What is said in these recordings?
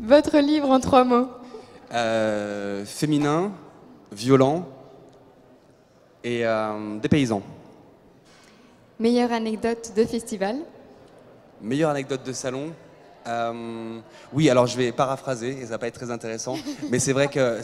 Votre livre en 3 mots. Féminin, violent et dépaysant. Meilleure anecdote de festival. Meilleure anecdote de salon. Oui, alors je vais paraphraser et ça va pas être très intéressant, mais c'est vrai que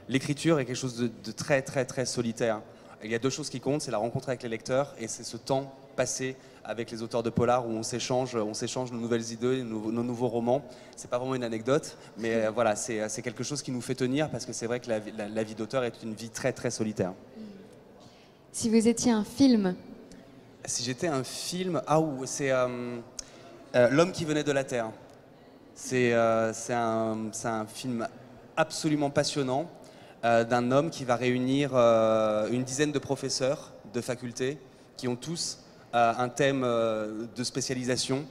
l'écriture est quelque chose de très très très solitaire. Il y a deux choses qui comptent, c'est la rencontre avec les lecteurs et c'est ce temps passé avec les auteurs de polar où on s'échange nos nouvelles idées, nos nouveaux romans. C'est pas vraiment une anecdote, mais voilà, c'est quelque chose qui nous fait tenir parce que c'est vrai que la vie d'auteur est une vie très très solitaire. Si vous étiez un film. Si j'étais un film, c'est L'homme qui venait de la Terre. C'est un film absolument passionnant d'un homme qui va réunir une dizaine de professeurs de faculté qui ont tous un thème de spécialisation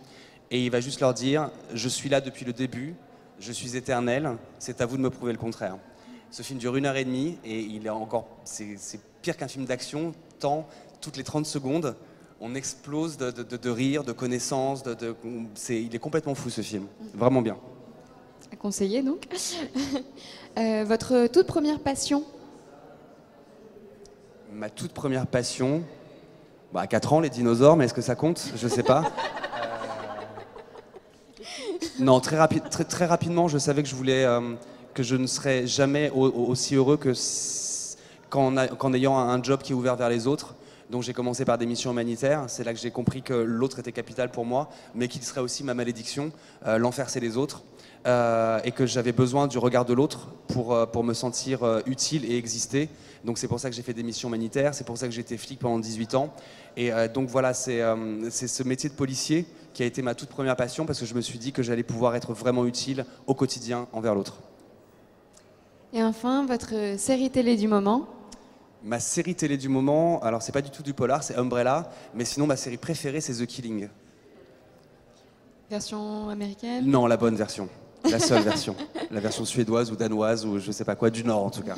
et il va juste leur dire « Je suis là depuis le début, je suis éternel, c'est à vous de me prouver le contraire ». Ce film dure 1h30 et c'est pire qu'un film d'action, tant toutes les 30 secondes, on explose de rire, de connaissances, il est complètement fou ce film, vraiment bien. À conseiller donc. Votre toute première passion? Ma toute première passion, à 4 ans les dinosaures, mais est-ce que ça compte? Je sais pas. Non, très rapidement, je savais que que je ne serais jamais aussi heureux qu'en ayant un job qui est ouvert vers les autres. Donc j'ai commencé par des missions humanitaires, c'est là que j'ai compris que l'autre était capital pour moi, mais qu'il serait aussi ma malédiction, l'enfer c'est les autres, et que j'avais besoin du regard de l'autre pour me sentir utile et exister. Donc c'est pour ça que j'ai fait des missions humanitaires, c'est pour ça que j'ai été flic pendant 18 ans. Et donc voilà, c'est ce métier de policier qui a été ma toute première passion, parce que je me suis dit que j'allais pouvoir être vraiment utile au quotidien envers l'autre. Et enfin, votre série télé du moment? Ma série télé du moment, alors c'est pas du tout du polar, c'est Umbrella, mais sinon ma série préférée c'est The Killing. Version américaine? Non, la bonne version, la seule version. La version suédoise ou danoise ou je sais pas quoi, du Nord en tout cas.